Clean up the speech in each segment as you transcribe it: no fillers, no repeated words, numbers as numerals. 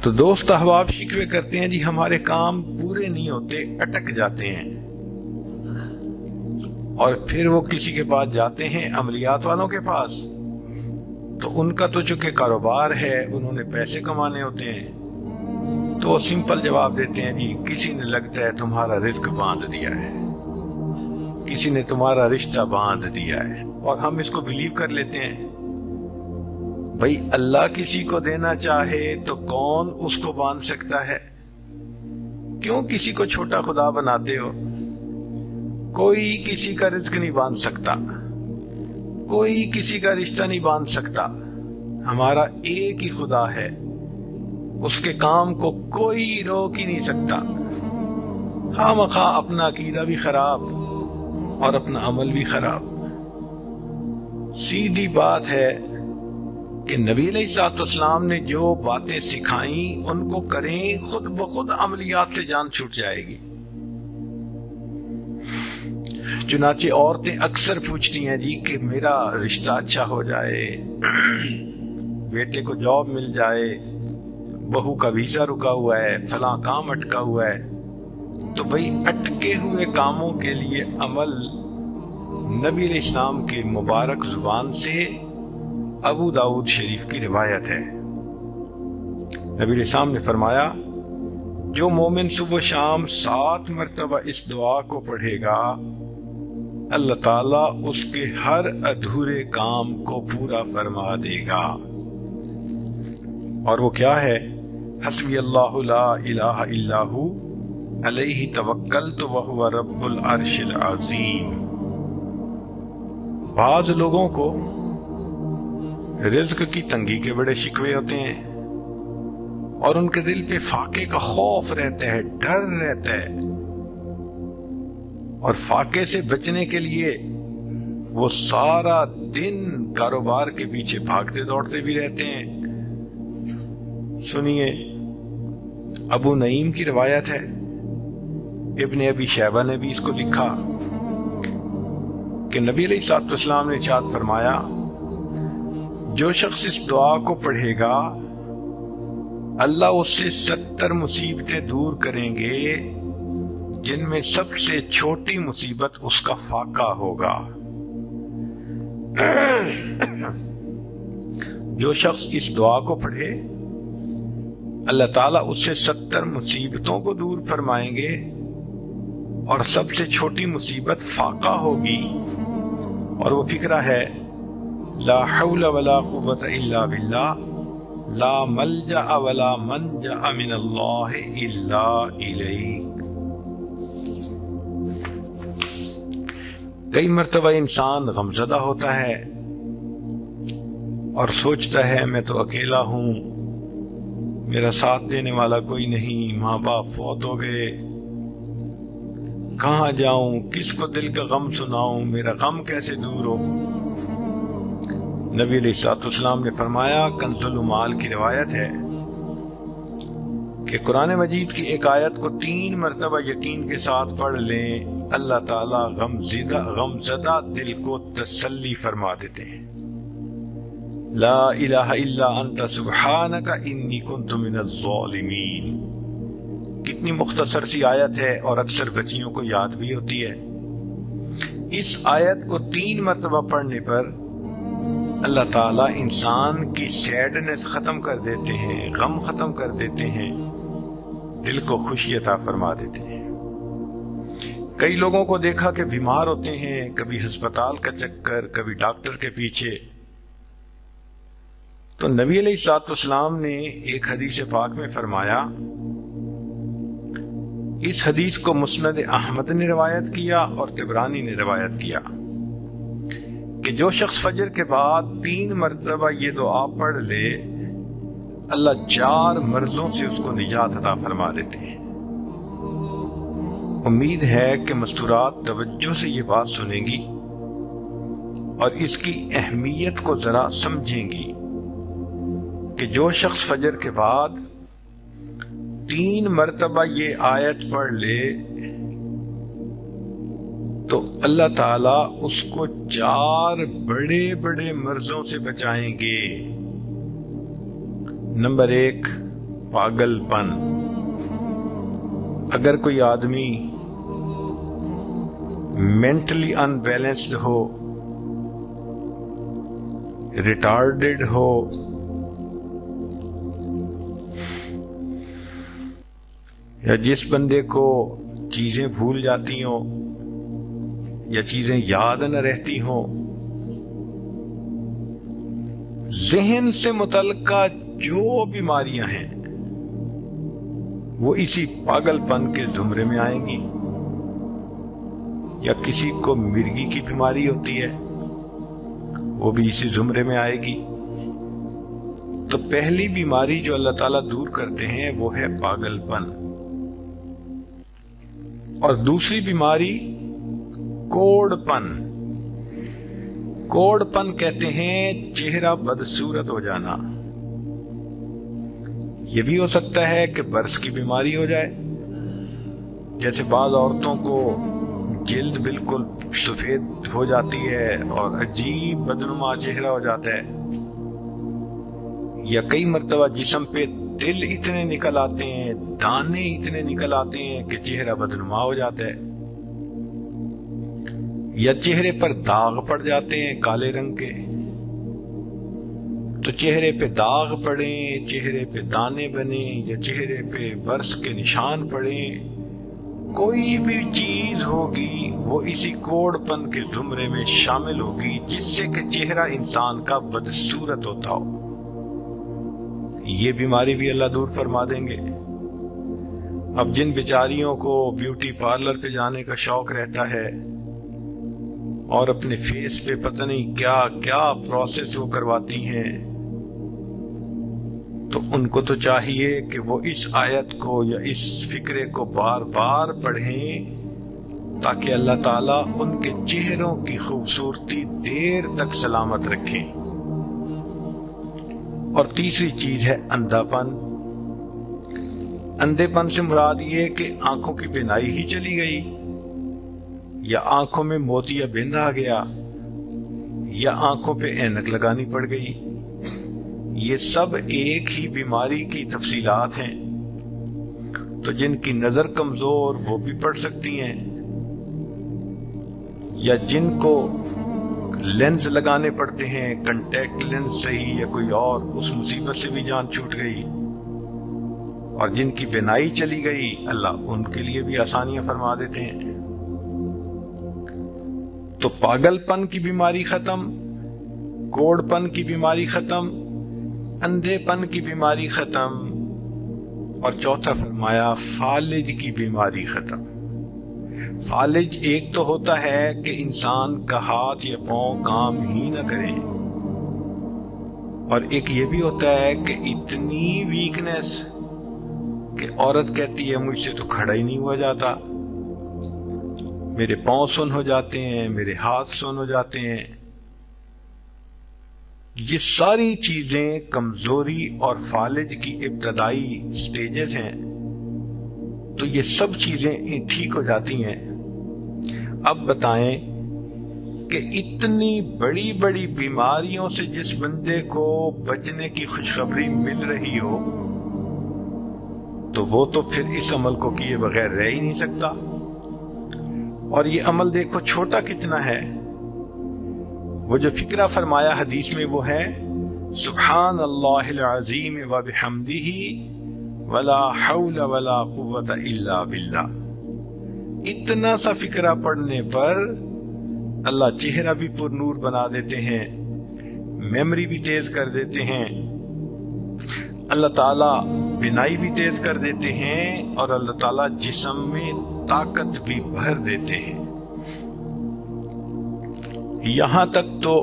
تو دوست احباب شکوے کرتے ہیں جی ہمارے کام پورے نہیں ہوتے، اٹک جاتے ہیں، اور پھر وہ کسی کے پاس جاتے ہیں، عملیات والوں کے پاس، تو ان کا تو چونکہ کاروبار ہے، انہوں نے پیسے کمانے ہوتے ہیں، تو وہ سمپل جواب دیتے ہیں جی کسی نے لگتا ہے تمہارا رزق باندھ دیا ہے، کسی نے تمہارا رشتہ باندھ دیا ہے، اور ہم اس کو بلیو کر لیتے ہیں۔ بھئی اللہ کسی کو دینا چاہے تو کون اس کو باندھ سکتا ہے؟ کیوں کسی کو چھوٹا خدا بناتے ہو؟ کوئی کسی کا رزق نہیں باندھ سکتا، کوئی کسی کا رشتہ نہیں باندھ سکتا، ہمارا ایک ہی خدا ہے، اس کے کام کو کوئی روک ہی نہیں سکتا۔ خواہ مخواہ اپنا عقیدہ بھی خراب اور اپنا عمل بھی خراب۔ سیدھی بات ہے کہ نبی علیہ الصلوۃ والسلام نے جو باتیں سکھائیں ان کو کریں، خود بخود عملیات سے جان چھوٹ جائے گی۔ چنانچہ عورتیں اکثر پوچھتی ہیں جی کہ میرا رشتہ اچھا ہو جائے، بیٹے کو جاب مل جائے، بہو کا ویزا رکا ہوا ہے، فلاں کام اٹکا ہوا ہے۔ تو بھئی اٹکے ہوئے کاموں کے لیے عمل نبی علیہ السلام کی مبارک زبان سے ابو داؤد شریف کی روایت ہے۔ نبی علیہ السلام نے فرمایا جو مومن صبح و شام 7 مرتبہ اس دعا کو پڑھے گا، اللہ تعالیٰ اس کے ہر ادھورے کام کو پورا فرما دے گا۔ اور وہ کیا ہے؟ حسبی اللہ لا الہ الا ہو علیہ توکلت وہو رب العرش العظیم۔ بعض لوگوں کو رزق کی تنگی کے بڑے شکوے ہوتے ہیں، اور ان کے دل پہ فاقے کا خوف رہتا ہے، ڈر رہتا ہے، اور فاقے سے بچنے کے لیے وہ سارا دن کاروبار کے پیچھے بھاگتے دوڑتے بھی رہتے ہیں۔ سنیے، ابو نعیم کی روایت ہے، ابن ابی شیبہ نے بھی اس کو لکھا کہ نبی علیہ الصلوۃ والسلام نے ارشاد فرمایا جو شخص اس دعا کو پڑھے گا اللہ اس سے 70 مصیبتیں دور کریں گے، جن میں سب سے چھوٹی مصیبت اس کا فاقہ ہوگا۔ جو شخص اس دعا کو پڑھے اللہ تعالیٰ اس سے 70 مصیبتوں کو دور فرمائیں گے، اور سب سے چھوٹی مصیبت فاقہ ہوگی، اور وہ فقرہ ہے لا حول ولا قوت الا باللہ، لا ملجأ ولا منجأ من اللہ الا الیک۔ کئی مرتبہ انسان غمزدہ ہوتا ہے اور سوچتا ہے میں تو اکیلا ہوں، میرا ساتھ دینے والا کوئی نہیں، ماں باپ فوت ہو گئے، کہاں جاؤں، کس کو دل کا غم سناؤں، میرا غم کیسے دور ہو۔ نبی علیہ الصلوۃ والسلام نے فرمایا، کنز المال کی روایت ہے کہ قرآن مجید کی ایک آیت کو 3 مرتبہ یقین کے ساتھ پڑھ لیں، اللہ تعالیٰ غمزدہ دل کو تسلی فرما دیتے ہیں۔ لا الہ الا انت سبحانک انی کنت من الظالمین۔ کتنی مختصر سی آیت ہے اور اکثر بچیوں کو یاد بھی ہوتی ہے۔ اس آیت کو 3 مرتبہ پڑھنے پر اللہ تعالیٰ انسان کی سیڈنس ختم کر دیتے ہیں، غم ختم کر دیتے ہیں، دل کو خوشی عطا فرما دیتے ہیں۔ کئی لوگوں کو دیکھا کہ بیمار ہوتے ہیں، کبھی ہسپتال کا چکر، کبھی ڈاکٹر کے پیچھے، تو نبی علیہ الصلوۃ والسلام نے ایک حدیث پاک میں فرمایا، اس حدیث کو مسند احمد نے روایت کیا اور طبرانی نے روایت کیا کہ جو شخص فجر کے بعد 3 مرتبہ یہ دعا پڑھ لے اللہ 4 مرضوں سے اس کو نجات عطا فرما دیتے ہیں۔ امید ہے کہ مستورات توجہ سے یہ بات سنیں گی اور اس کی اہمیت کو ذرا سمجھیں گی کہ جو شخص فجر کے بعد 3 مرتبہ یہ آیت پڑھ لے تو اللہ تعالیٰ اس کو 4 بڑے بڑے مرضوں سے بچائیں گے۔ نمبر 1، پاگلپن. اگر کوئی آدمی مینٹلی انبیلنسڈ ہو، ریٹارڈڈ ہو، یا جس بندے کو چیزیں بھول جاتی ہوں یا چیزیں یاد نہ رہتی ہوں، ذہن سے متعلقہ جو بیماریاں ہیں وہ اسی پاگل پن کے زمرے میں آئیں گی. یا کسی کو مرگی کی بیماری ہوتی ہے، وہ بھی اسی زمرے میں آئے گی. تو پہلی بیماری جو اللہ تعالیٰ دور کرتے ہیں وہ ہے پاگل پن، اور دوسری بیماری کوڑ پن. کوڑ پن کہتے ہیں چہرہ بدصورت ہو جانا. یہ بھی ہو سکتا ہے کہ برس کی بیماری ہو جائے، جیسے بعض عورتوں کو جلد بالکل سفید ہو جاتی ہے اور عجیب بدنما چہرہ ہو جاتا ہے، یا کئی مرتبہ جسم پہ تل اتنے نکل آتے ہیں، دانے اتنے نکل آتے ہیں کہ چہرہ بدنما ہو جاتا ہے، یا چہرے پر داغ پڑ جاتے ہیں کالے رنگ کے. تو چہرے پہ داغ پڑیں، چہرے پہ دانے بنیں، یا چہرے پہ برس کے نشان پڑیں، کوئی بھی چیز ہوگی وہ اسی کوڑ پن کے زمرے میں شامل ہوگی، جس سے کہ چہرہ انسان کا بدصورت ہوتا ہو. یہ بیماری بھی اللہ دور فرما دیں گے. اب جن بیچاریوں کو بیوٹی پارلر پہ جانے کا شوق رہتا ہے اور اپنے فیس پہ پتہ نہیں کیا کیا پروسیس وہ کرواتی ہیں، تو ان کو تو چاہیے کہ وہ اس آیت کو یا اس فکرے کو بار بار پڑھیں، تاکہ اللہ تعالیٰ ان کے چہروں کی خوبصورتی دیر تک سلامت رکھیں. اور تیسری چیز ہے اندھا پن. اندھے پن سے مراد یہ کہ آنکھوں کی بینائی ہی چلی گئی، یا آنکھوں میں موتیا بند آ گیا، یا آنکھوں پہ اینک لگانی پڑ گئی. یہ سب ایک ہی بیماری کی تفصیلات ہیں. تو جن کی نظر کمزور وہ بھی پڑھ سکتی ہیں، یا جن کو لینز لگانے پڑتے ہیں، کنٹیکٹ لینز صحیح یا کوئی اور، اس مصیبت سے بھی جان چھوٹ گئی. اور جن کی بینائی چلی گئی، اللہ ان کے لیے بھی آسانیاں فرما دیتے ہیں. تو پاگل پن کی بیماری ختم، کوڑ پن کی بیماری ختم، اندھے پن کی بیماری ختم، اور چوتھا فرمایا فالج کی بیماری ختم. فالج ایک تو ہوتا ہے کہ انسان کا ہاتھ یا پاؤں کام ہی نہ کرے، اور ایک یہ بھی ہوتا ہے کہ اتنی ویکنس کہ عورت کہتی ہے مجھ سے تو کھڑا ہی نہیں ہوا جاتا، میرے پاؤں سن ہو جاتے ہیں، میرے ہاتھ سن ہو جاتے ہیں. یہ ساری چیزیں کمزوری اور فالج کی ابتدائی سٹیجز ہیں. تو یہ سب چیزیں ٹھیک ہو جاتی ہیں. اب بتائیں کہ اتنی بڑی بڑی بیماریوں سے جس بندے کو بچنے کی خوشخبری مل رہی ہو، تو وہ تو پھر اس عمل کو کیے بغیر رہ ہی نہیں سکتا. اور یہ عمل دیکھو چھوٹا کتنا ہے. وہ جو فکرہ فرمایا حدیث میں وہ ہے سبحان اللہ العظیم وبحمدہ ولا حول ولا قوت الا باللہ. اتنا سا فکرہ پڑھنے پر اللہ چہرہ بھی پر نور بنا دیتے ہیں، میموری بھی تیز کر دیتے ہیں، اللہ تعالیٰ بینائی بھی تیز کر دیتے ہیں، اور اللہ تعالیٰ جسم میں طاقت بھی بھر دیتے ہیں. یہاں تک تو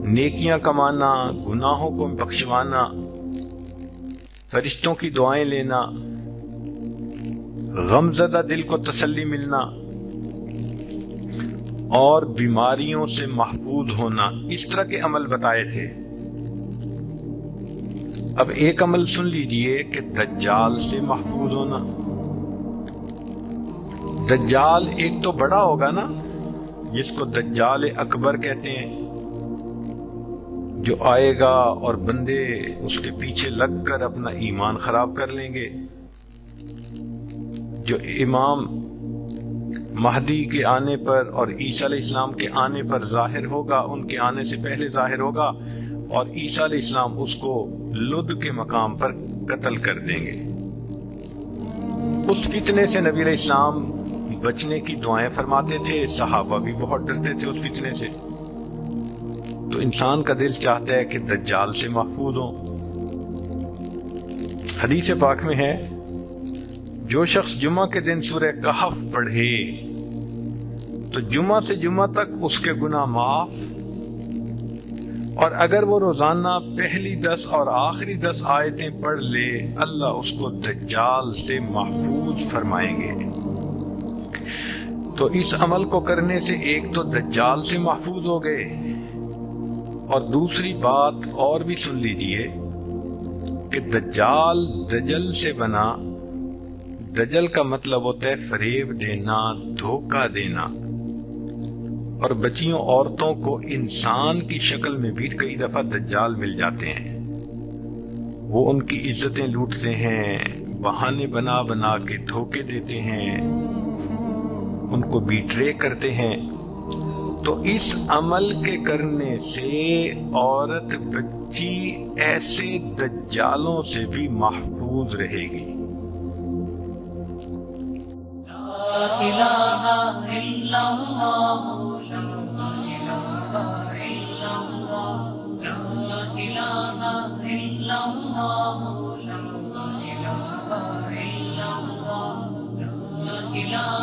نیکیاں کمانا، گناہوں کو بخشوانا، فرشتوں کی دعائیں لینا، غمزدہ دل کو تسلی ملنا، اور بیماریوں سے محفوظ ہونا، اس طرح کے عمل بتائے تھے. اب ایک عمل سن لیجئے کہ دجال سے محفوظ ہونا. دجال ایک تو بڑا ہوگا نا، جس کو دجال اکبر کہتے ہیں، جو آئے گا اور بندے اس کے پیچھے لگ کر اپنا ایمان خراب کر لیں گے، جو امام مہدی کے آنے پر اور عیسیٰ علیہ السلام کے آنے پر ظاہر ہوگا، ان کے آنے سے پہلے ظاہر ہوگا، اور عیسیٰ علیہ السلام اس کو لد کے مقام پر قتل کر دیں گے۔ اس فتنے سے نبی علیہ السلام بچنے کی دعائیں فرماتے تھے، صحابہ بھی بہت ڈرتے تھے اس فتنے سے۔ تو انسان کا دل چاہتا ہے کہ دجال سے محفوظ ہوں۔ حدیث پاک میں ہے، جو شخص جمعہ کے دن سورہ کہف پڑھے تو جمعہ سے جمعہ تک اس کے گناہ معاف، اور اگر وہ روزانہ پہلی 10 اور آخری 10 آیتیں پڑھ لے، اللہ اس کو دجال سے محفوظ فرمائیں گے۔ تو اس عمل کو کرنے سے ایک تو دجال سے محفوظ ہو گئے، اور دوسری بات اور بھی سن لیجئے کہ دجال دجل سے بنا۔ دجل کا مطلب ہوتا ہے فریب دینا، دھوکہ دینا، اور بچیوں عورتوں کو انسان کی شکل میں بھی کئی دفعہ دجال مل جاتے ہیں۔ وہ ان کی عزتیں لوٹتے ہیں، بہانے بنا بنا کے دھوکے دیتے ہیں، ان کو بیٹرے کرتے ہیں۔ تو اس عمل کے کرنے سے عورت بچی ایسے دجالوں سے بھی محفوظ رہے گی۔ لا الہ الا اللہ، لا الہ الا اللہ، لا الہ الا اللہ، لا الہ الا اللہ، لا الہ